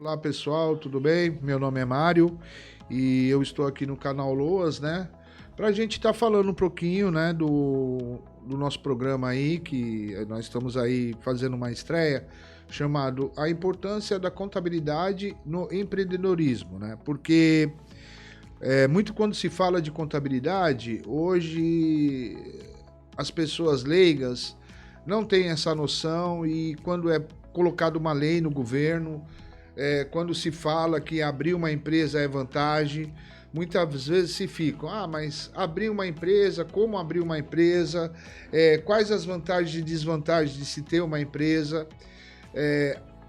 Olá pessoal, tudo bem? Meu nome é Mário e eu estou aqui no canal Loas, né? Para a gente estar falando um pouquinho, né, do nosso programa aí, que nós estamos aí fazendo uma estreia, chamado A Importância da Contabilidade no Empreendedorismo, né? Porque muito quando se fala de contabilidade, hoje as pessoas leigas não têm essa noção e quando é colocada uma lei no governo, quando se fala que abrir uma empresa é vantagem, muitas vezes se ficam, mas abrir uma empresa, como abrir uma empresa, quais as vantagens e desvantagens de se ter uma empresa,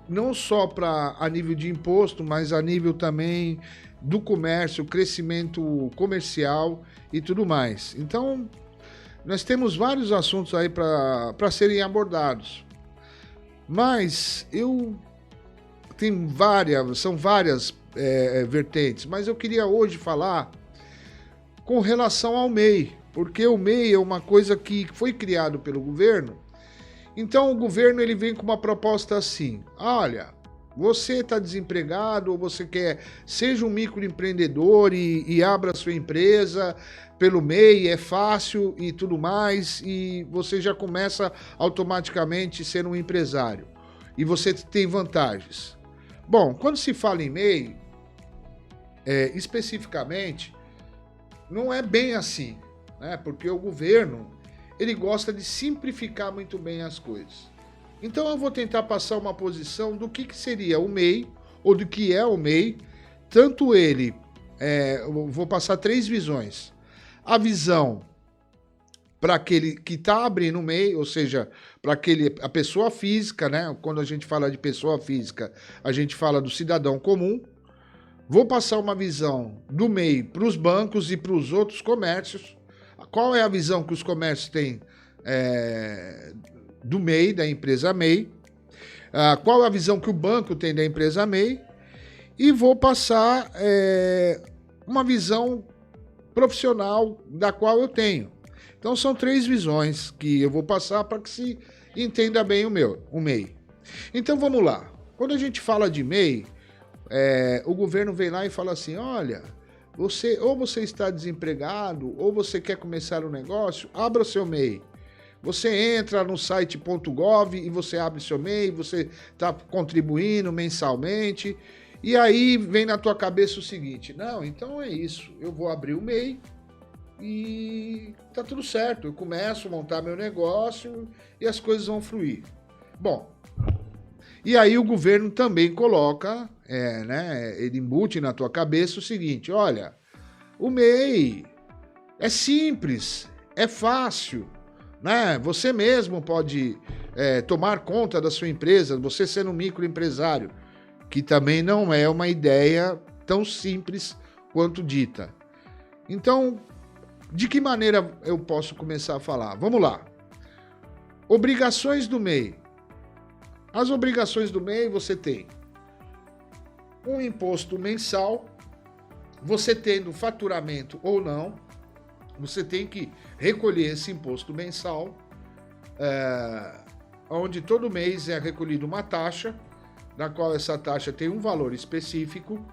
não só a nível de imposto, mas a nível também do comércio, crescimento comercial e tudo mais. Então, nós temos vários assuntos aí para serem abordados, mas são várias vertentes, mas eu queria hoje falar com relação ao MEI, porque o MEI é uma coisa que foi criado pelo governo. Então o governo ele vem com uma proposta assim: olha, você está desempregado ou você seja um microempreendedor e abra sua empresa pelo MEI, é fácil e tudo mais, e você já começa automaticamente a ser um empresário. E você tem vantagens. Bom, quando se fala em MEI, especificamente, não é bem assim, né? Porque o governo, ele gosta de simplificar muito bem as coisas. Então eu vou tentar passar uma posição do que seria o MEI, ou do que é o MEI, tanto ele, eu vou passar três visões. A visão para aquele que está abrindo o MEI, ou seja, para a pessoa física, né? Quando a gente fala de pessoa física, a gente fala do cidadão comum. Vou passar uma visão do MEI para os bancos e para os outros comércios. Qual é a visão que os comércios têm do MEI, da empresa MEI? Qual é a visão que o banco tem da empresa MEI? E vou passar uma visão profissional da qual eu tenho. Então são três visões que eu vou passar para que se entenda bem o MEI. Então vamos lá. Quando a gente fala de MEI, o governo vem lá e fala assim: olha, você está desempregado ou você quer começar um negócio, abra seu MEI. Você entra no site.gov e você abre seu MEI, você está contribuindo mensalmente, e aí vem na tua cabeça o seguinte: não, então é isso, eu vou abrir o MEI e tá tudo certo, eu começo a montar meu negócio e as coisas vão fluir. Bom, e aí o governo também coloca, ele embute na tua cabeça o seguinte: olha, o MEI é simples, é fácil, né? Você mesmo pode tomar conta da sua empresa, você sendo um microempresário, que também não é uma ideia tão simples quanto dita. Então, de que maneira eu posso começar a falar? Vamos lá. Obrigações do MEI. As obrigações do MEI, você tem um imposto mensal, você tendo faturamento ou não, você tem que recolher esse imposto mensal, onde todo mês é recolhida uma taxa, na qual essa taxa tem um valor específico.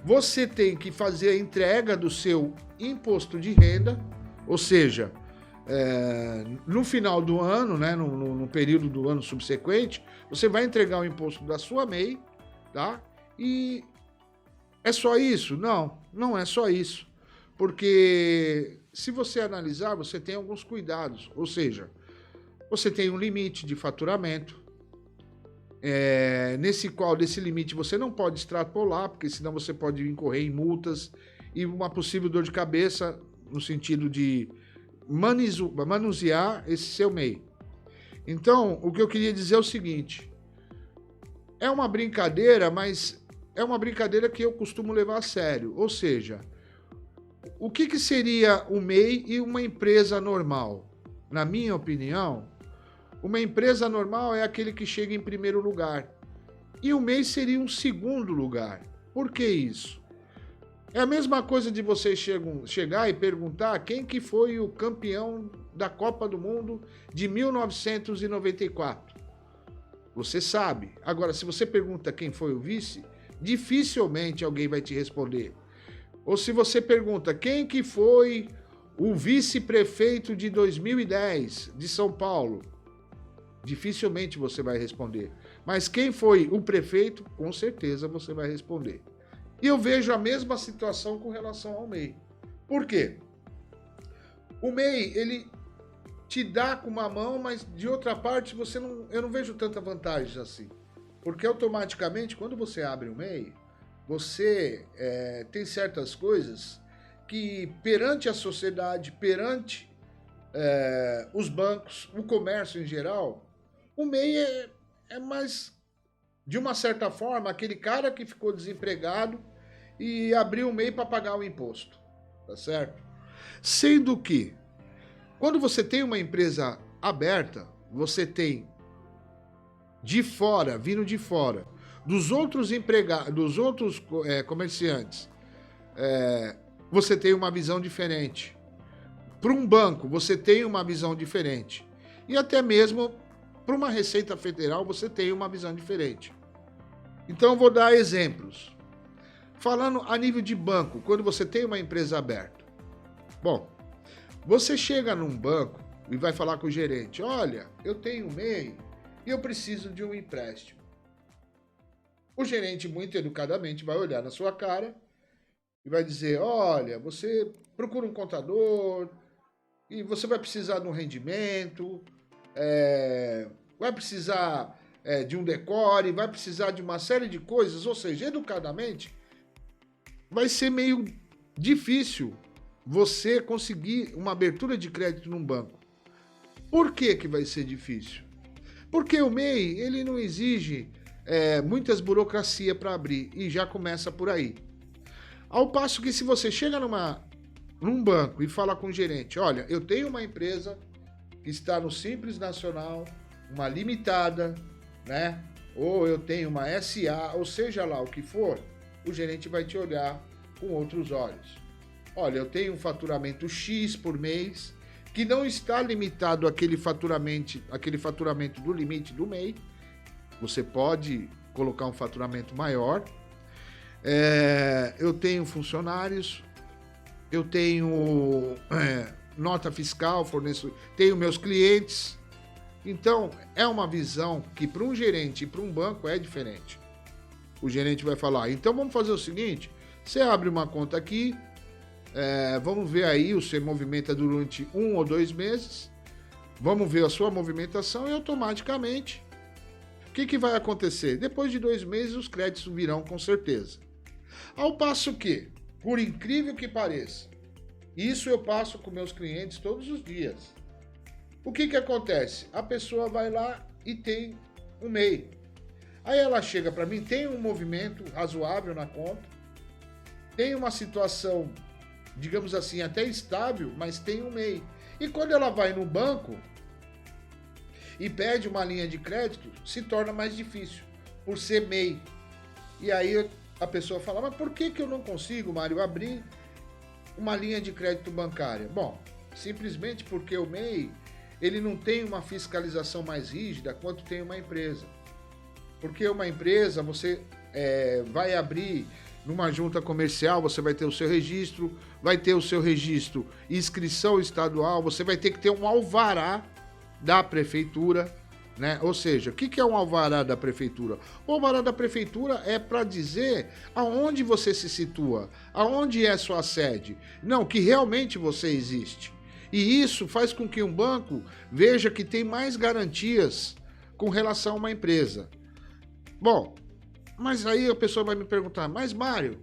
Você tem que fazer a entrega do seu imposto de renda, ou seja, no final do ano, né, no período do ano subsequente, você vai entregar o imposto da sua MEI, tá? E é só isso? Não, não é só isso. Porque se você analisar, você tem alguns cuidados, ou seja, você tem um limite de faturamento, desse limite você não pode extrapolar, porque senão você pode incorrer em multas e uma possível dor de cabeça no sentido de manusear esse seu MEI. Então, o que eu queria dizer é o seguinte: é uma brincadeira, mas é uma brincadeira que eu costumo levar a sério. Ou seja, o que seria o MEI e uma empresa normal? Na minha opinião, uma empresa normal é aquele que chega em primeiro lugar. E o MEI seria um segundo lugar. Por que isso? É a mesma coisa de você chegar e perguntar quem que foi o campeão da Copa do Mundo de 1994. Você sabe. Agora, se você pergunta quem foi o vice, dificilmente alguém vai te responder. Ou se você pergunta quem que foi o vice-prefeito de 2010 de São Paulo, dificilmente você vai responder. Mas quem foi o prefeito, com certeza você vai responder. E eu vejo a mesma situação com relação ao MEI. Por quê? O MEI, ele te dá com uma mão, mas de outra parte eu não vejo tanta vantagem assim. Porque automaticamente, quando você abre o MEI, você tem certas coisas que perante a sociedade, perante os bancos, o comércio em geral, o MEI é mais, de uma certa forma, aquele cara que ficou desempregado e abriu o MEI para pagar o imposto, tá certo? Sendo que, quando você tem uma empresa aberta, você tem de fora, vindo de fora, dos outros empregados, dos outros comerciantes, você tem uma visão diferente. Para um banco, você tem uma visão diferente. E até mesmo para uma Receita Federal, você tem uma visão diferente. Então, eu vou dar exemplos. Falando a nível de banco, quando você tem uma empresa aberta. Bom, você chega num banco e vai falar com o gerente, olha, eu tenho um MEI e eu preciso de um empréstimo. O gerente, muito educadamente, vai olhar na sua cara e vai dizer, olha, você procura um contador e você vai precisar de um rendimento, vai precisar de um decore, vai precisar de uma série de coisas, ou seja, educadamente, vai ser meio difícil você conseguir uma abertura de crédito num banco. Por que que vai ser difícil? Porque o MEI, ele não exige muitas burocracia para abrir e já começa por aí. Ao passo que se você chega num banco e fala com o gerente, olha, eu tenho uma empresa que está no Simples Nacional, uma limitada, né? Ou eu tenho uma SA, ou seja lá o que for, o gerente vai te olhar com outros olhos. Olha, eu tenho um faturamento X por mês, que não está limitado àquele faturamento do limite do MEI. Você pode colocar um faturamento maior. Eu tenho funcionários, eu tenho nota fiscal, tenho meus clientes. Então, é uma visão que para um gerente e para um banco é diferente. O gerente vai falar, então vamos fazer o seguinte, você abre uma conta aqui, vamos ver aí, você movimenta durante 1 ou 2 meses, vamos ver a sua movimentação e automaticamente, o que vai acontecer? Depois de 2 meses, os créditos virão com certeza. Ao passo que, por incrível que pareça, isso eu passo com meus clientes todos os dias. O que acontece? A pessoa vai lá e tem um MEI. Aí ela chega para mim, tem um movimento razoável na conta, tem uma situação, digamos assim, até estável, mas tem um MEI. E quando ela vai no banco e pede uma linha de crédito, se torna mais difícil, por ser MEI. E aí a pessoa fala, mas por que eu não consigo, Mário, abrir uma linha de crédito bancária? Bom, simplesmente porque o MEI, ele não tem uma fiscalização mais rígida quanto tem uma empresa. Porque uma empresa, você vai abrir numa junta comercial, você vai ter o seu registro, vai ter o seu registro inscrição estadual, você vai ter que ter um alvará da prefeitura, né? Ou seja, o que é um alvará da prefeitura? O alvará da prefeitura é para dizer aonde você se situa, aonde é sua sede. Não, que realmente você existe. E isso faz com que um banco veja que tem mais garantias com relação a uma empresa. Bom, mas aí a pessoa vai me perguntar, mas Mário,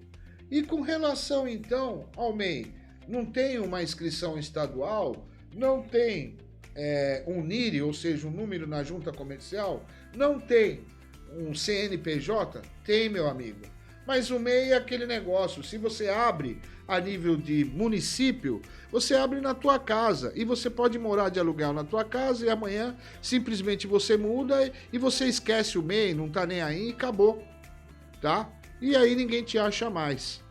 e com relação então ao MEI? Não tem uma inscrição estadual? Não tem um NIRI, ou seja, um número na junta comercial? Não tem um CNPJ? Tem, meu amigo. Mas o MEI é aquele negócio, se você abre a nível de município, você abre na tua casa e você pode morar de aluguel na tua casa e amanhã simplesmente você muda e você esquece o MEI, não tá nem aí e acabou, tá? E aí ninguém te acha mais.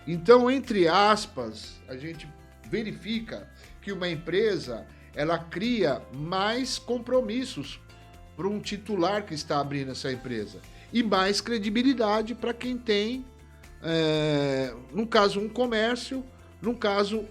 Então, entre aspas, a gente verifica que uma empresa, ela cria mais compromissos para um titular que está abrindo essa empresa. E mais credibilidade para quem tem, no caso, um comércio, no caso,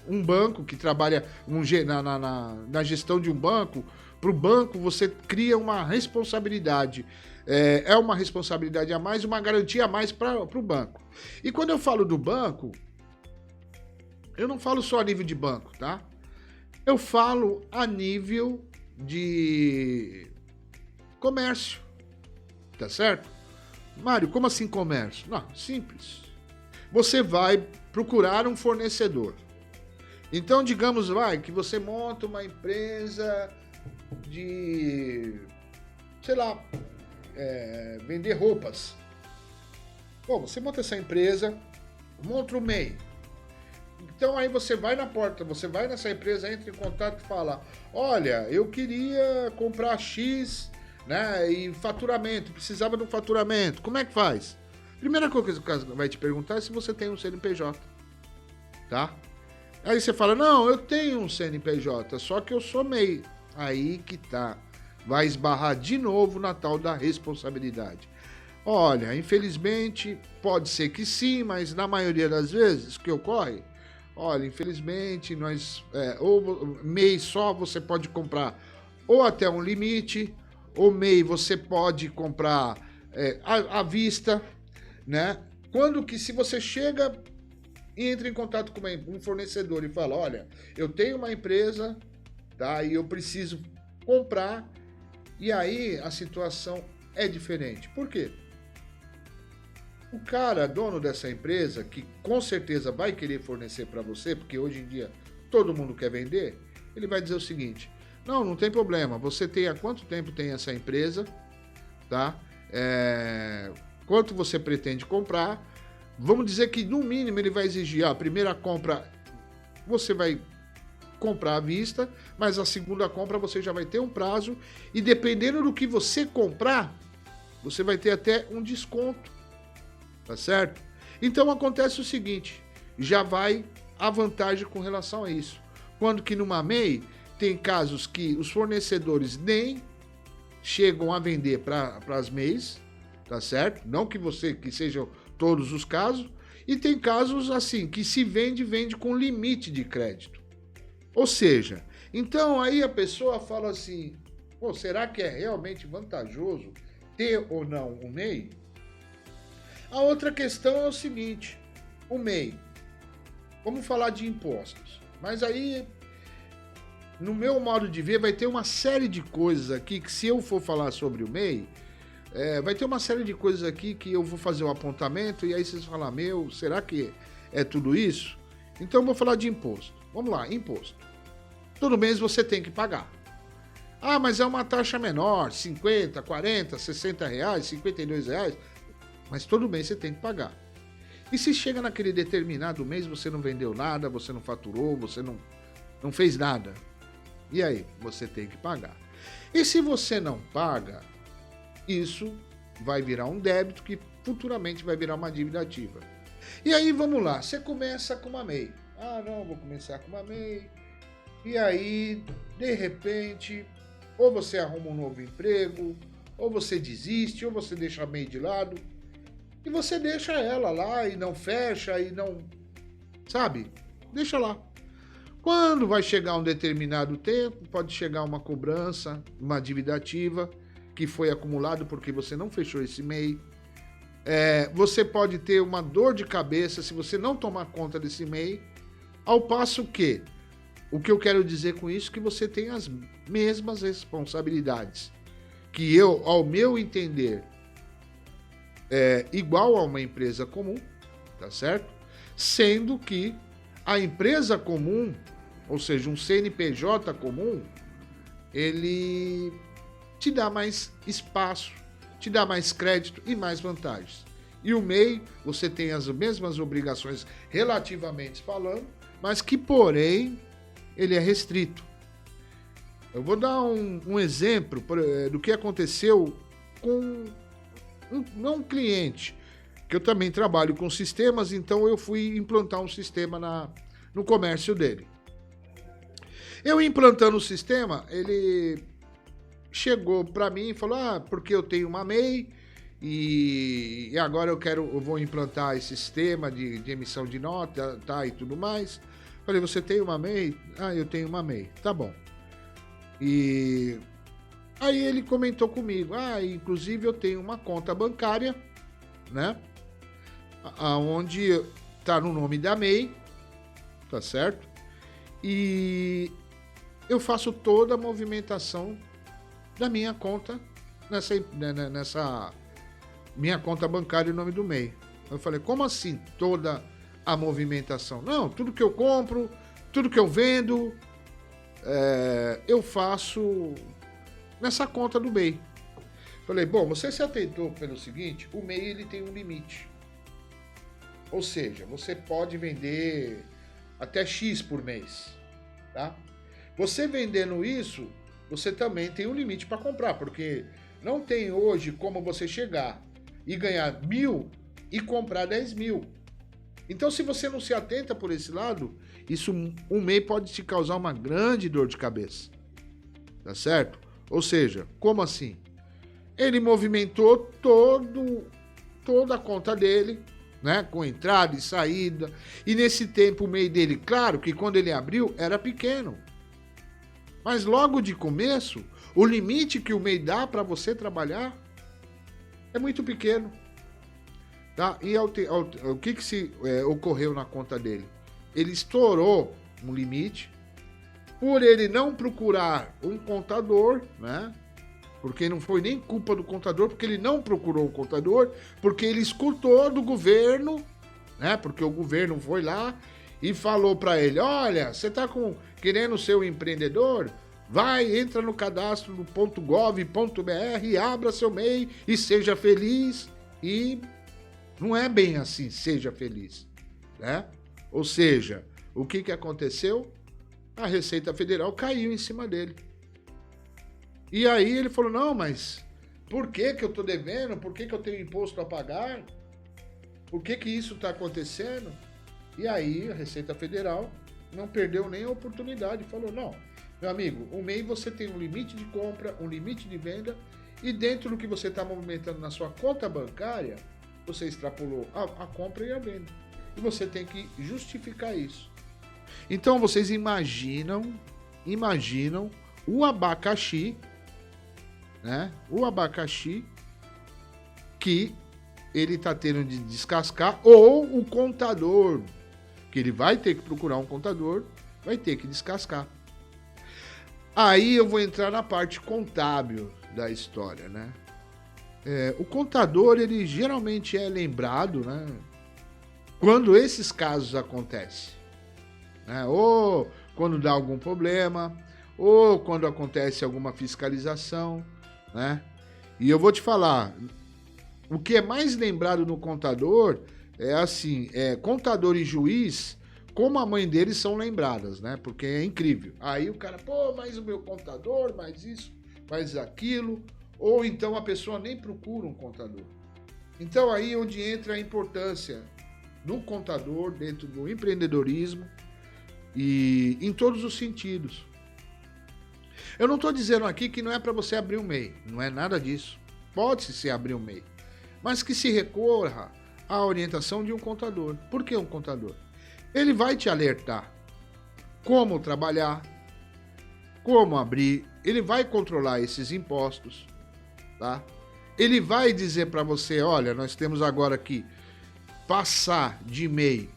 um banco que trabalha na gestão de um banco. Para o banco, você cria uma responsabilidade. É uma responsabilidade a mais, uma garantia a mais para o banco. E quando eu falo do banco, eu não falo só a nível de banco, tá? Eu falo a nível de comércio, tá certo? Mário, como assim comércio? Não, simples. Você vai procurar um fornecedor. Então, digamos, que você monta uma empresa de, sei lá, vender roupas. Bom, você monta essa empresa, monta o MEI. Então aí você vai na porta, você vai nessa empresa, entra em contato e fala: olha, eu queria comprar X, né, e faturamento, precisava de um faturamento, como é que faz? Primeira coisa que o cara vai te perguntar é se você tem um CNPJ, tá? Aí você fala: não, eu tenho um CNPJ, só que eu sou MEI. Aí que tá, vai esbarrar de novo na tal da responsabilidade. Olha, infelizmente, pode ser que sim, mas na maioria das vezes, o que ocorre? Olha, infelizmente, ou MEI só você pode comprar ou até um limite, ou MEI você pode comprar à vista, né? Quando que se você chega e entra em contato com um fornecedor e fala: olha, eu tenho uma empresa, tá? E eu preciso comprar, e aí a situação é diferente. Por quê? O cara, dono dessa empresa, que com certeza vai querer fornecer para você, porque hoje em dia todo mundo quer vender, ele vai dizer o seguinte: não tem problema, você tem há quanto tempo tem essa empresa, tá? Quanto você pretende comprar? Vamos dizer que no mínimo ele vai exigir a primeira compra, você vai comprar à vista, mas a segunda compra você já vai ter um prazo, e dependendo do que você comprar, você vai ter até um desconto. Tá certo? Então acontece o seguinte, já vai a vantagem com relação a isso. Quando que numa MEI tem casos que os fornecedores nem chegam a vender para as MEIs, tá certo? Não que sejam todos os casos, e tem casos assim que se vende com limite de crédito. Ou seja, então aí a pessoa fala assim: pô, será que é realmente vantajoso ter ou não um MEI? A outra questão é o seguinte: o MEI, vamos falar de impostos, mas aí, no meu modo de ver, vai ter uma série de coisas aqui que, se eu for falar sobre o MEI, vai ter uma série de coisas aqui que eu vou fazer um apontamento e aí vocês vão falar: meu, será que é tudo isso? Então eu vou falar de imposto. Vamos lá, imposto. Todo mês você tem que pagar. Ah, mas é uma taxa menor, 50, 40, 60 reais, 52 reais. Mas todo mês você tem que pagar. E se chega naquele determinado mês, você não vendeu nada, você não faturou, você não fez nada. E aí? Você tem que pagar. E se você não paga, isso vai virar um débito que futuramente vai virar uma dívida ativa. E aí, vamos lá, você começa com uma MEI. Ah, não, vou começar com uma MEI. E aí, de repente, ou você arruma um novo emprego, ou você desiste, ou você deixa a MEI de lado. E você deixa ela lá e não fecha e não... Sabe? Deixa lá. Quando vai chegar um determinado tempo, pode chegar uma cobrança, uma dívida ativa, que foi acumulado porque você não fechou esse MEI. Você pode ter uma dor de cabeça se você não tomar conta desse MEI, ao passo que, o que eu quero dizer com isso, é que você tem as mesmas responsabilidades, que eu, ao meu entender, igual a uma empresa comum, tá certo? Sendo que a empresa comum, ou seja, um CNPJ comum, ele te dá mais espaço, te dá mais crédito e mais vantagens. E o MEI, você tem as mesmas obrigações relativamente falando, mas que, porém, ele é restrito. Eu vou dar um exemplo do que aconteceu com um cliente, que eu também trabalho com sistemas, então eu fui implantar um sistema no comércio dele. Eu implantando o sistema, ele chegou para mim e falou, porque eu tenho uma MEI e agora eu vou implantar esse sistema de emissão de nota, tá, e tudo mais. Falei, você tem uma MEI? Eu tenho uma MEI. Tá bom. E aí ele comentou comigo, inclusive eu tenho uma conta bancária, né? Onde tá no nome da MEI, tá certo? E eu faço toda a movimentação da minha conta nessa minha conta bancária em nome do MEI. Eu falei, como assim toda a movimentação? Não, tudo que eu compro, tudo que eu vendo, eu faço nessa conta do MEI. Falei, bom, você se atentou pelo seguinte, o MEI ele tem um limite. Ou seja, você pode vender até X por mês, tá? Você vendendo isso, você também tem um limite para comprar, porque não tem hoje como você chegar e ganhar 1.000 e comprar 10.000. Então, se você não se atenta por esse lado, isso um mês pode te causar uma grande dor de cabeça, tá certo? Ou seja, como assim? Ele movimentou toda a conta dele, né, com entrada e saída, e nesse tempo o MEI dele, claro que quando ele abriu era pequeno, mas logo de começo o limite que o MEI dá para você trabalhar é muito pequeno, tá? E o que se ocorreu na conta dele? Ele estourou um limite por ele não procurar um contador, né? Porque não foi nem culpa do contador, porque ele não procurou o contador, porque ele escutou do governo, né? Porque o governo foi lá e falou para ele, olha, você tá querendo ser um empreendedor? Vai, entra no cadastro do .gov.br, abra seu MEI e seja feliz. E não é bem assim, seja feliz, né? Ou seja, o que aconteceu? A Receita Federal caiu em cima dele. E aí ele falou, não, mas por que eu tô devendo? Por que eu tenho imposto a pagar? Por que isso está acontecendo? E aí a Receita Federal não perdeu nem a oportunidade. Falou, não, meu amigo, o MEI você tem um limite de compra, um limite de venda, e dentro do que você está movimentando na sua conta bancária, você extrapolou a compra e a venda. E você tem que justificar isso. Então vocês imaginam o abacaxi, né? O abacaxi que ele está tendo de descascar, ou o contador, que ele vai ter que procurar um contador, vai ter que descascar. Aí eu vou entrar na parte contábil da história, né? O contador, ele geralmente é lembrado, né? Quando esses casos acontecem, né? Ou quando dá algum problema, ou quando acontece alguma fiscalização, né? E eu vou te falar, o que é mais lembrado no contador é assim, contador e juiz, como a mãe deles são lembradas, né? Porque é incrível. Aí o cara, mais o meu contador, mais isso, mais aquilo, ou então a pessoa nem procura um contador. Então aí onde entra a importância do contador dentro do empreendedorismo e em todos os sentidos. Eu não estou dizendo aqui que não é para você abrir um MEI, não é nada disso. Pode-se se abrir um MEI, mas que se recorra à orientação de um contador. Por que um contador? Ele vai te alertar como trabalhar, como abrir, ele vai controlar esses impostos, tá? Ele vai dizer para você, olha, nós temos agora que passar de MEI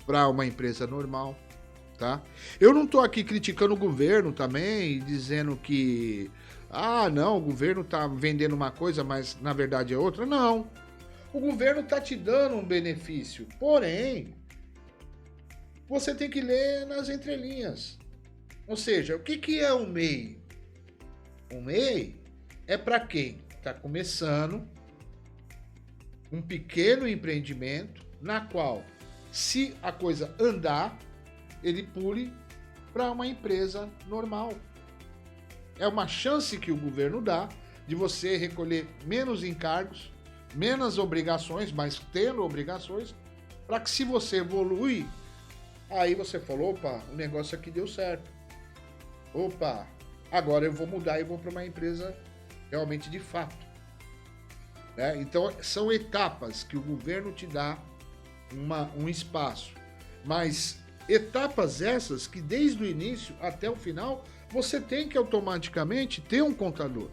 para uma empresa normal, tá? Eu não estou aqui criticando o governo também, dizendo que, não, o governo está vendendo uma coisa, mas na verdade é outra. Não, o governo está te dando um benefício, porém, você tem que ler nas entrelinhas. Ou seja, o que é um MEI? Um MEI é para quem está começando um pequeno empreendimento na qual, se a coisa andar, ele pule para uma empresa normal. É uma chance que o governo dá de você recolher menos encargos, menos obrigações, mas tendo obrigações, para que se você evoluir, aí você falou, opa, o negócio aqui deu certo. Opa, Agora eu vou mudar e vou para uma empresa realmente de fato. Né? Então, são etapas que o governo te dá um espaço. Mas etapas essas que desde o início até o final, você tem que automaticamente ter um contador.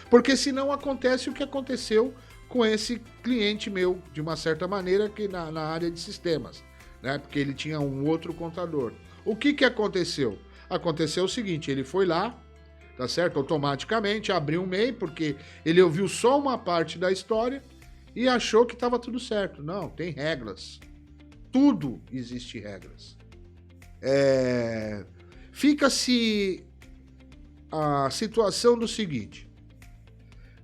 Porque senão acontece o que aconteceu com esse cliente meu, de uma certa maneira, que na área de sistemas, né? Porque ele tinha um outro contador. O que aconteceu? Aconteceu o seguinte, ele foi lá, tá certo? Automaticamente abriu um MEI, porque ele ouviu só uma parte da história e achou que estava tudo certo. Não, tem regras. Tudo existe regras. Fica-se a situação do seguinte: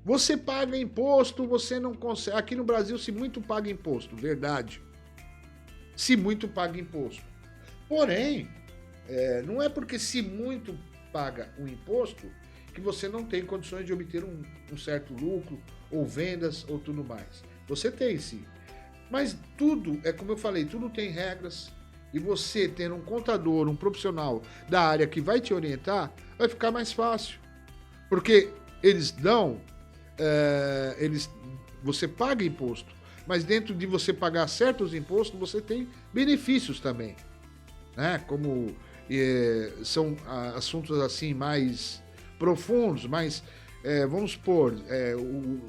você paga imposto, você não consegue. Aqui no Brasil se muito paga imposto, verdade. Se muito paga imposto. Porém, não é porque se muito paga o imposto que você não tem condições de obter um certo lucro, ou vendas, ou tudo mais. Você tem sim. Mas tudo, como eu falei, tudo tem regras. E você tendo um contador, um profissional da área que vai te orientar, vai ficar mais fácil. Porque eles dão, você paga imposto, mas dentro de você pagar certos impostos, você tem benefícios também. Né? Como são assuntos assim mais profundos, mas vamos supor,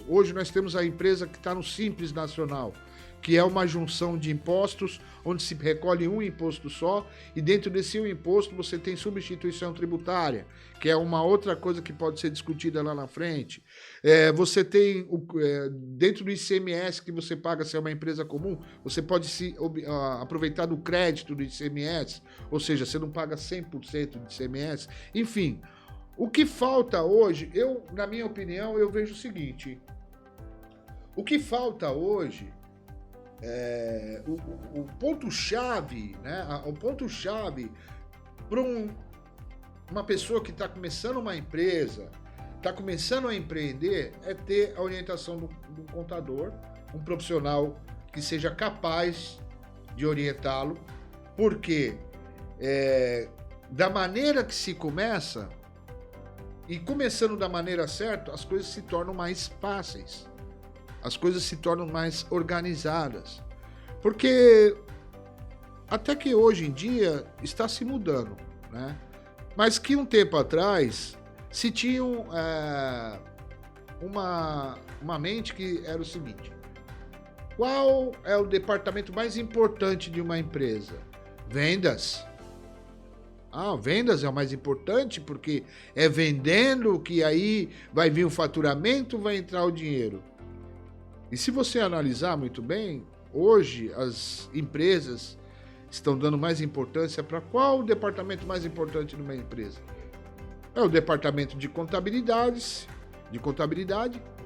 hoje nós temos a empresa que está no Simples Nacional, que é uma junção de impostos, onde se recolhe um imposto só, e dentro desse um imposto você tem substituição tributária, que é uma outra coisa que pode ser discutida lá na frente. Você tem, dentro do ICMS que você paga se é uma empresa comum, você pode aproveitar do crédito do ICMS, ou seja, você não paga 100% de ICMS. Enfim, o que falta hoje, na minha opinião, eu vejo o seguinte: o que falta hoje o ponto-chave, né? O ponto-chave para uma pessoa que está começando uma empresa, está começando a empreender, é ter a orientação do contador, um profissional que seja capaz de orientá-lo, porque da maneira que se começa, e começando da maneira certa, as coisas se tornam mais fáceis. As coisas se tornam mais organizadas. Porque até que hoje em dia está se mudando, né? Mas que um tempo atrás se tinha uma mente que era o seguinte: qual é o departamento mais importante de uma empresa? Vendas. Vendas é o mais importante porque é vendendo que aí vai vir o faturamento, vai entrar o dinheiro. E se você analisar muito bem, hoje as empresas estão dando mais importância para qual o departamento mais importante de uma empresa? É o departamento de contabilidade,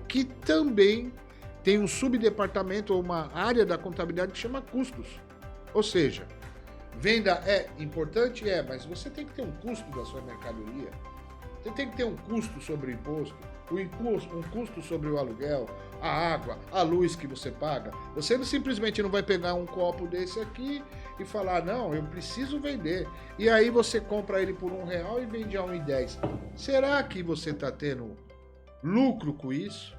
que também tem um subdepartamento ou uma área da contabilidade que chama custos. Ou seja, venda é importante? Mas você tem que ter um custo da sua mercadoria. Você tem que ter um custo sobre o imposto, um custo sobre o aluguel, a água, a luz que você paga. Você simplesmente não vai pegar um copo desse aqui e falar: não, eu preciso vender. E aí você compra ele por R$1 e vende a R$1,10. Será que você está tendo lucro com isso?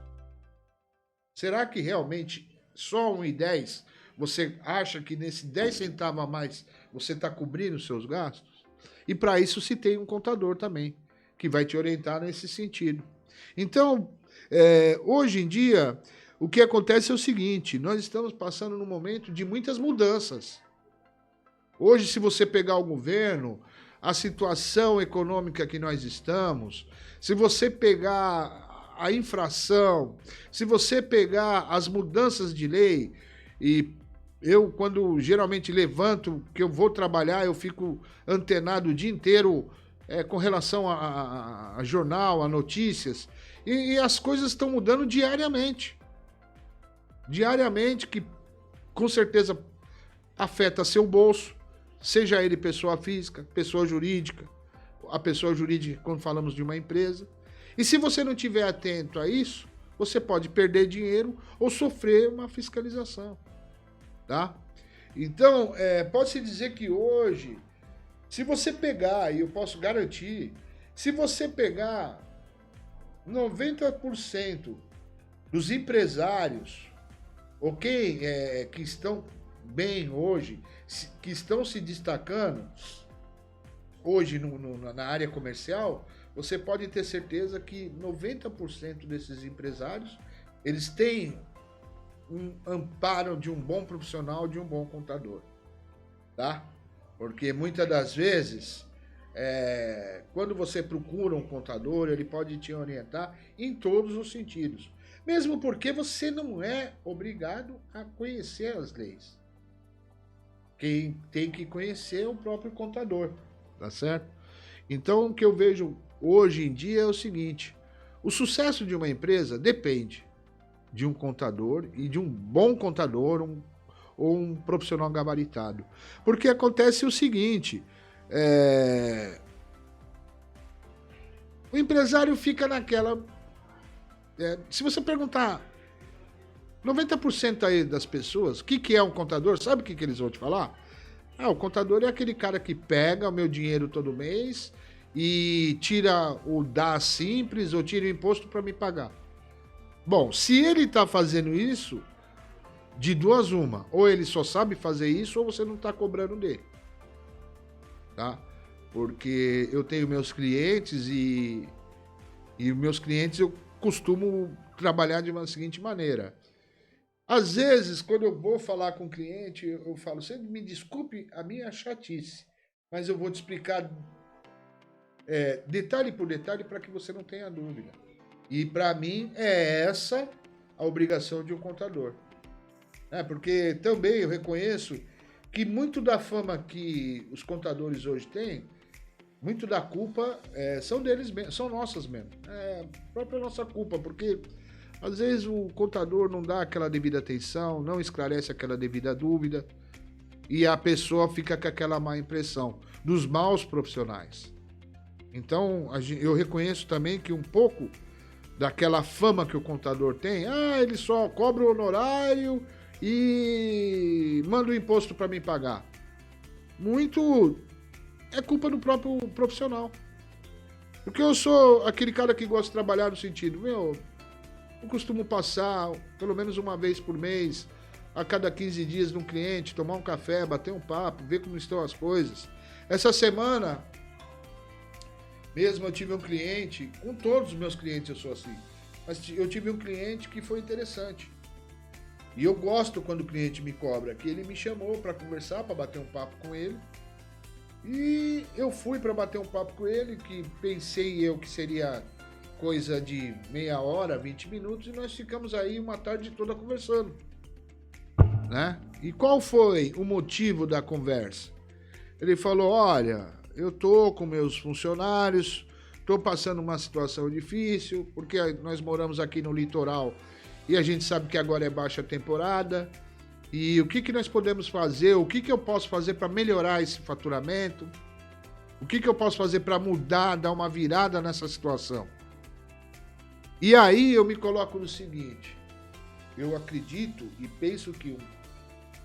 Será que realmente só R$1,10 você acha que nesse 10 centavos a mais você está cobrindo os seus gastos? E para isso se tem um contador também, que vai te orientar nesse sentido. Então, hoje em dia, o que acontece é o seguinte: nós estamos passando num momento de muitas mudanças. Hoje, se você pegar o governo, a situação econômica que nós estamos, se você pegar a infração, se você pegar as mudanças de lei, e eu, quando geralmente levanto, que eu vou trabalhar, eu fico antenado o dia inteiro com relação a jornal, a notícias, e as coisas estão mudando diariamente. Diariamente, que com certeza afeta seu bolso, seja ele pessoa física, pessoa jurídica, a pessoa jurídica quando falamos de uma empresa. E se você não estiver atento a isso, você pode perder dinheiro ou sofrer uma fiscalização. Tá? Então, pode-se dizer que hoje, se você pegar, e eu posso garantir, Se você pegar 90% dos empresários, ok, que estão bem hoje, que estão se destacando hoje na área comercial, você pode ter certeza que 90% desses empresários, eles têm um amparo de um bom profissional, de um bom contador, tá? Porque muitas das vezes, quando você procura um contador, ele pode te orientar em todos os sentidos. Mesmo porque você não é obrigado a conhecer as leis. Quem tem que conhecer é o próprio contador, tá certo? Então, o que eu vejo hoje em dia é o seguinte: o sucesso de uma empresa depende de um contador e de um bom contador ou um profissional gabaritado. Porque acontece o seguinte, o empresário fica naquela... se você perguntar 90% aí das pessoas, o que é um contador, sabe o que eles vão te falar? O contador é aquele cara que pega o meu dinheiro todo mês e tira o DA simples ou tira o imposto para me pagar. Bom, se ele está fazendo isso, de duas uma, ou ele só sabe fazer isso ou você não está cobrando dele, tá? Porque eu tenho meus clientes e meus clientes eu costumo trabalhar de uma seguinte maneira. Às vezes, quando eu vou falar com o cliente, eu falo, você me desculpe a minha chatice, mas eu vou te explicar detalhe por detalhe para que você não tenha dúvida. E para mim é essa a obrigação de um contador. Porque também eu reconheço que muito da fama que os contadores hoje têm, muito da culpa são deles mesmos, são nossas mesmo. É a própria nossa culpa, porque às vezes o contador não dá aquela devida atenção, não esclarece aquela devida dúvida e a pessoa fica com aquela má impressão dos maus profissionais. Então, eu reconheço também que um pouco daquela fama que o contador tem, ele só cobra o honorário e manda o imposto para mim pagar. Muito é culpa do próprio profissional. Porque eu sou aquele cara que gosta de trabalhar no sentido, eu costumo passar pelo menos uma vez por mês, a cada 15 dias num cliente, tomar um café, bater um papo, ver como estão as coisas. Essa semana mesmo eu tive um cliente, com todos os meus clientes eu sou assim, mas eu tive um cliente que foi interessante. E eu gosto quando o cliente me cobra, que ele me chamou para conversar, para bater um papo com ele. E eu fui para bater um papo com ele, que pensei eu que seria coisa de meia hora, 20 minutos, e nós ficamos aí uma tarde toda conversando, né? E qual foi o motivo da conversa? Ele falou, olha, eu tô com meus funcionários, tô passando uma situação difícil, porque nós moramos aqui no litoral e a gente sabe que agora é baixa temporada, e o que nós podemos fazer, o que eu posso fazer para melhorar esse faturamento, o que eu posso fazer para mudar, dar uma virada nessa situação. E aí eu me coloco no seguinte, eu acredito e penso que um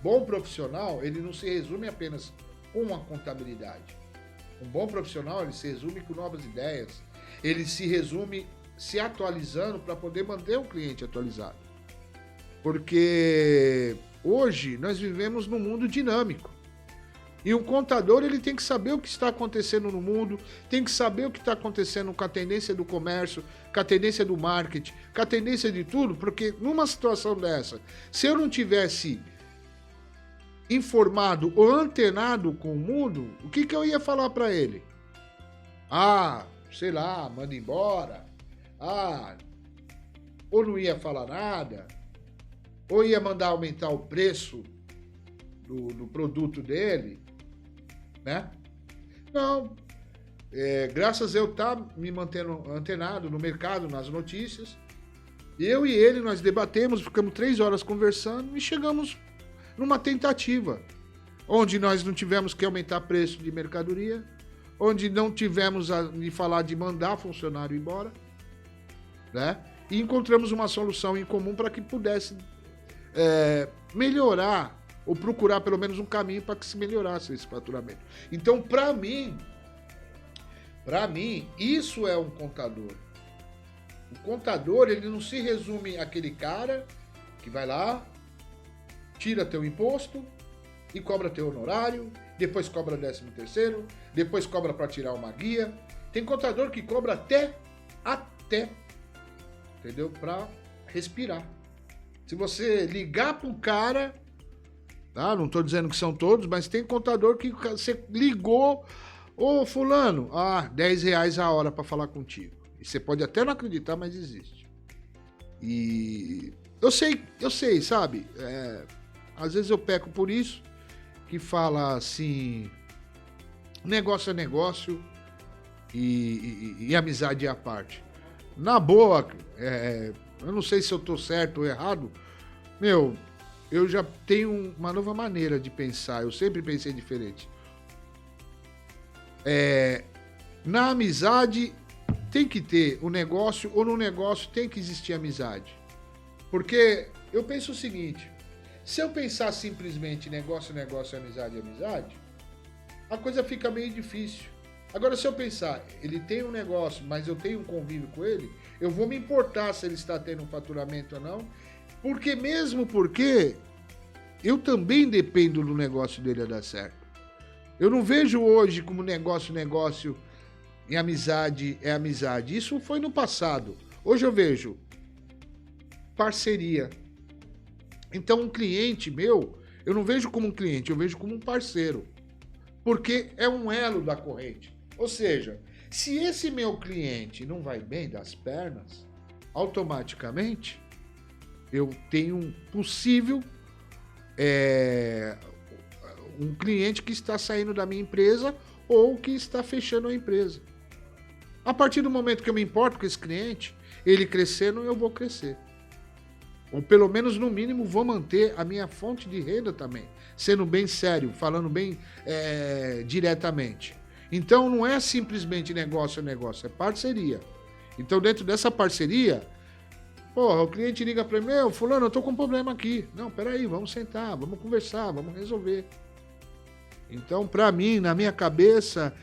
bom profissional, ele não se resume apenas com a contabilidade. Um bom profissional, ele se resume com novas ideias, ele se resume se atualizando para poder manter o cliente atualizado. Porque hoje nós vivemos num mundo dinâmico. E um contador, ele tem que saber o que está acontecendo no mundo, tem que saber o que está acontecendo com a tendência do comércio, com a tendência do marketing, com a tendência de tudo, porque numa situação dessa, se eu não tivesse informado ou antenado com o mundo, o que eu ia falar para ele? Sei lá, manda embora. Ou não ia falar nada, ou ia mandar aumentar o preço do produto dele, né? Não. Graças a eu estar me mantendo antenado no mercado, nas notícias, eu e ele, nós debatemos, ficamos 3 horas conversando e chegamos numa tentativa, onde nós não tivemos que aumentar preço de mercadoria, onde não tivemos de falar de mandar funcionário embora, né? E encontramos uma solução em comum para que pudesse melhorar, ou procurar pelo menos um caminho para que se melhorasse esse faturamento. Então, para mim, Para mim, isso é um contador. O contador, ele não se resume àquele cara que vai lá, tira teu imposto e cobra teu honorário, depois cobra 13º, depois cobra para tirar uma guia. Tem contador que cobra até, entendeu? Para respirar. Se você ligar para um cara, tá? Não estou dizendo que são todos, mas tem contador que você ligou, ô fulano, R$10 a hora para falar contigo. E você pode até não acreditar, mas existe. E eu sei, sabe? Às vezes eu peco por isso, que fala assim, negócio é negócio e amizade é a parte. Na boa, eu não sei se eu tô certo ou errado, eu já tenho uma nova maneira de pensar, eu sempre pensei diferente. Na amizade tem que ter o negócio, ou no negócio tem que existir amizade. Porque eu penso o seguinte, se eu pensar simplesmente negócio, amizade, a coisa fica meio difícil. Agora, se eu pensar, ele tem um negócio, mas eu tenho um convívio com ele, eu vou me importar se ele está tendo um faturamento ou não, porque eu também dependo do negócio dele a dar certo. Eu não vejo hoje como negócio e amizade é amizade. Isso foi no passado. Hoje eu vejo parceria. Então, um cliente meu, eu não vejo como um cliente, eu vejo como um parceiro. Porque é um elo da corrente. Ou seja, se esse meu cliente não vai bem das pernas, automaticamente eu tenho um possível um cliente que está saindo da minha empresa ou que está fechando a empresa. A partir do momento que eu me importo com esse cliente, ele crescendo, eu vou crescer. Ou pelo menos, no mínimo, vou manter a minha fonte de renda também. Sendo bem sério, falando bem diretamente. Então, não é simplesmente negócio, é parceria. Então, dentro dessa parceria, o cliente liga para mim, fulano, eu tô com um problema aqui. Não, peraí, vamos sentar, vamos conversar, vamos resolver. Então, para mim, na minha cabeça,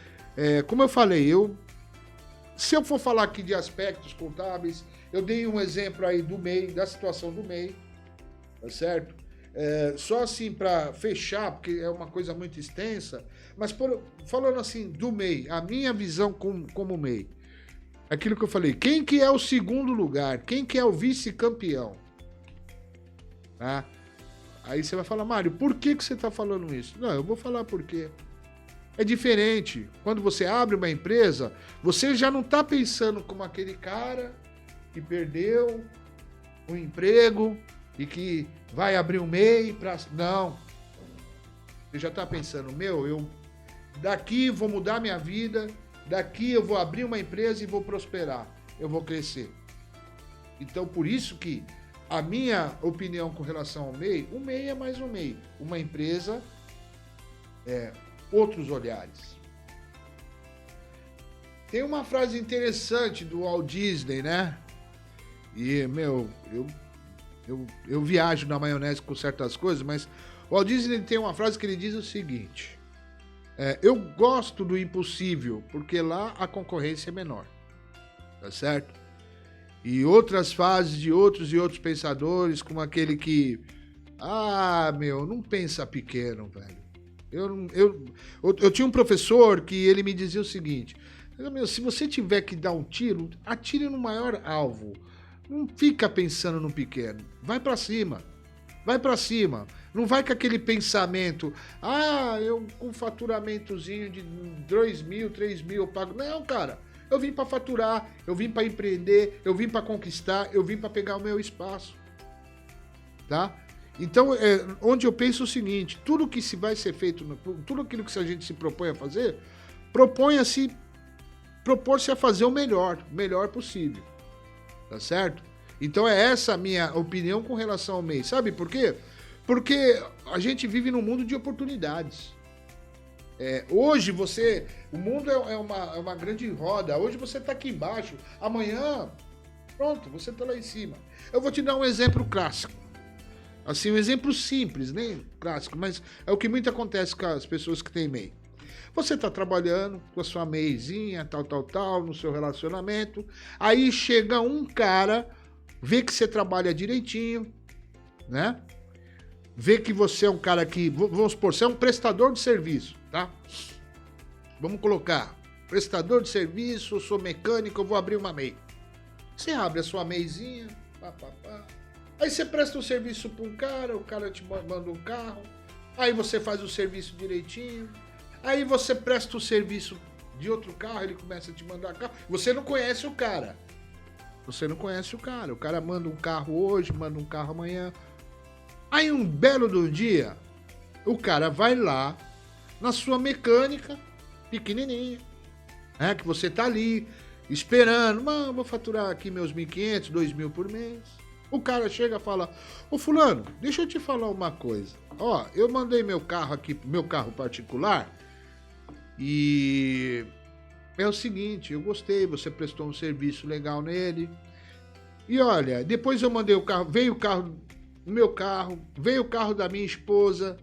como eu falei, se eu for falar aqui de aspectos contábeis, eu dei um exemplo aí do MEI, da situação do MEI, tá certo? Só assim para fechar, porque é uma coisa muito extensa, mas falando assim do MEI, a minha visão como MEI, aquilo que eu falei, quem que é o segundo lugar? Quem que é o vice-campeão? Tá? Aí você vai falar, Mário, por que você está falando isso? Não, eu vou falar por quê. É diferente. Quando você abre uma empresa, você já não está pensando como aquele cara que perdeu o emprego e que vai abrir um MEI para... Não. Você já está pensando, eu daqui vou mudar minha vida, daqui eu vou abrir uma empresa e vou prosperar, eu vou crescer. Então, por isso que a minha opinião com relação ao MEI, o MEI é mais um MEI. Uma empresa, outros olhares. Tem uma frase interessante do Walt Disney, né? E, eu viajo na maionese com certas coisas, mas o Walt Disney tem uma frase que ele diz o seguinte: eu gosto do impossível, porque lá a concorrência é menor. Tá certo? E outras fases de outros e outros pensadores, como aquele que... não pensa pequeno, velho. Eu tinha um professor que ele me dizia o seguinte: se você tiver que dar um tiro, atire no maior alvo. Não fica pensando no pequeno. Vai pra cima. Vai pra cima. Não vai com aquele pensamento, eu com faturamentozinho de 2.000, 3.000 eu pago. Não, cara. Eu vim para faturar, eu vim para empreender, eu vim para conquistar, eu vim para pegar o meu espaço. Tá? Então, onde eu penso o seguinte, tudo que se vai ser feito, tudo aquilo que a gente se propõe a fazer, propor-se a fazer o melhor possível. Tá certo? Então é essa a minha opinião com relação ao MEI. Sabe por quê? Porque a gente vive num mundo de oportunidades. Hoje o mundo é uma grande roda. Hoje você está aqui embaixo, amanhã, pronto, você está lá em cima. Eu vou te dar um exemplo clássico. Assim, um exemplo simples, nem clássico, mas é o que muito acontece com as pessoas que têm MEI. Você está trabalhando com a sua meizinha, tal, no seu relacionamento. Aí chega um cara, vê que você trabalha direitinho, né? Vê que você é um cara que, vamos supor, você é um prestador de serviço, tá? Vamos colocar, prestador de serviço, eu sou mecânico, eu vou abrir uma MEI. Você abre a sua meizinha, aí você presta um serviço para um cara, o cara te manda um carro, aí você faz o serviço direitinho, aí você presta o serviço de outro carro, ele começa a te mandar carro, você não conhece o cara. O cara manda um carro hoje, manda um carro amanhã. Aí um belo do dia, o cara vai lá na sua mecânica, pequenininha, que você tá ali esperando, vou faturar aqui meus 1.500, 2.000 por mês. O cara chega e fala, ô fulano, deixa eu te falar uma coisa. Ó, eu mandei meu carro aqui, meu carro particular, e é o seguinte, eu gostei, você prestou um serviço legal nele. E olha, depois eu mandei o carro, veio o meu carro, veio o carro da minha esposa,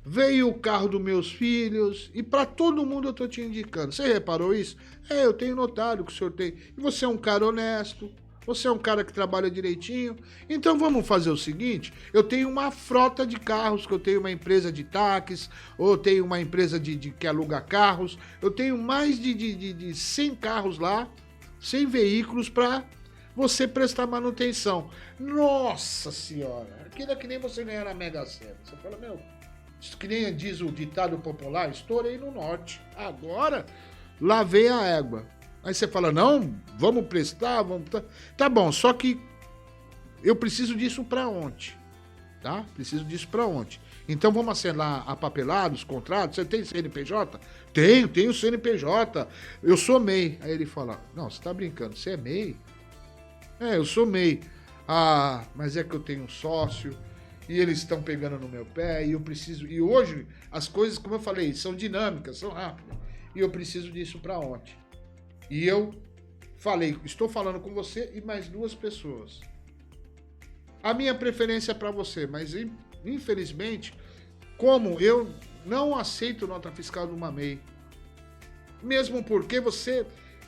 veio o carro dos meus filhos, e para todo mundo eu tô te indicando. Você reparou isso? Eu tenho notado que o senhor tem. E você é um cara honesto, você é um cara que trabalha direitinho. Então vamos fazer o seguinte, eu tenho uma frota de carros, que eu tenho uma empresa de táxis, ou tenho uma empresa que aluga carros, eu tenho mais de 100 carros lá, 100 veículos para você prestar manutenção. Nossa senhora, aquilo é que nem você ganhar na Mega Sena. Você fala, que nem diz o ditado popular, estourei no norte. Agora, lavei a égua. Aí você fala, não, vamos prestar, vamos... Tá bom, só que eu preciso disso para ontem, tá? Preciso disso para ontem. Então vamos assinar a papelada, os contratos. Você tem CNPJ? Tenho CNPJ. Eu sou MEI. Aí ele fala, não, você tá brincando, você é MEI? Eu sou MEI. Ah, mas é que eu tenho um sócio e eles estão pegando no meu pé e eu preciso... E hoje as coisas, como eu falei, são dinâmicas, são rápidas. E eu preciso disso para ontem. E eu falei, estou falando com você e mais 2 pessoas. A minha preferência é para você, mas infelizmente, como eu não aceito nota fiscal de uma MEI, mesmo porque você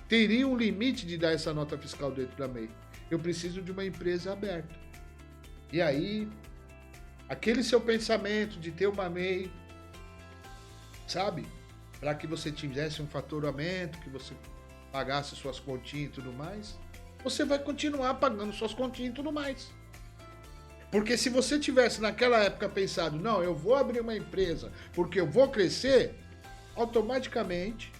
teria um limite de dar essa nota fiscal dentro da MEI. Eu preciso de uma empresa aberta. E aí, aquele seu pensamento de ter uma MEI, sabe? Para que você tivesse um faturamento, que você pagasse suas continhas e tudo mais, você vai continuar pagando suas continhas e tudo mais. Porque se você tivesse naquela época pensado, não, eu vou abrir uma empresa porque eu vou crescer, automaticamente,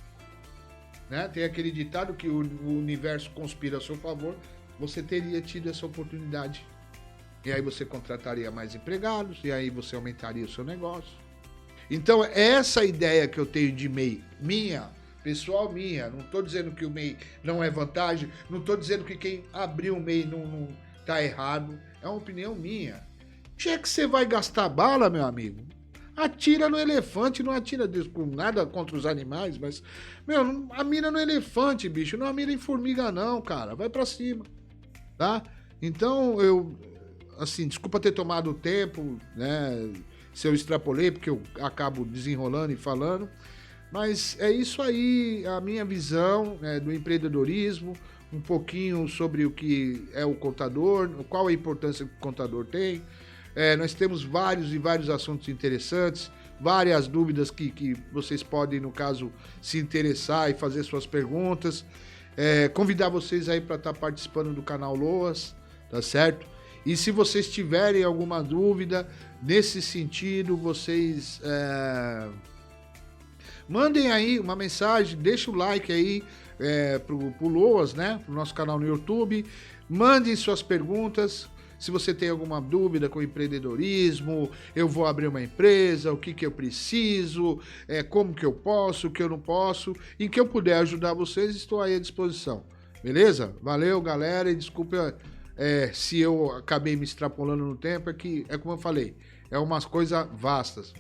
né, tem aquele ditado que o universo conspira a seu favor, você teria tido essa oportunidade. E aí você contrataria mais empregados, e aí você aumentaria o seu negócio. Então, essa ideia que eu tenho de MEI, pessoal minha, não estou dizendo que o MEI não é vantagem, não estou dizendo que quem abriu o MEI não tá errado, é uma opinião minha. Já que você vai gastar bala, meu amigo, atira no elefante, não atira com nada contra os animais, mas, mira no elefante, bicho, não mira em formiga não, cara, vai pra cima, tá? Então, desculpa ter tomado o tempo, né, se eu extrapolei, porque eu acabo desenrolando e falando, mas é isso aí, a minha visão do empreendedorismo, um pouquinho sobre o que é o contador, qual a importância que o contador tem. Nós temos vários e vários assuntos interessantes, várias dúvidas que vocês podem, no caso, se interessar e fazer suas perguntas. Convidar vocês aí para estar participando do canal Loas, tá certo? E se vocês tiverem alguma dúvida nesse sentido, vocês mandem aí uma mensagem, deixa o like aí pro Loas, né? Pro nosso canal no YouTube. Mandem suas perguntas. Se você tem alguma dúvida com empreendedorismo, eu vou abrir uma empresa, o que eu preciso, como que eu posso, o que eu não posso, em que eu puder ajudar vocês, estou aí à disposição. Beleza? Valeu, galera, e desculpa se eu acabei me extrapolando no tempo, é como eu falei, é umas coisas vastas.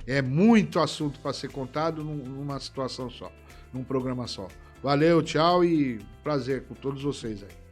É muito assunto para ser contado numa situação só, num programa só. Valeu, tchau e prazer com todos vocês aí.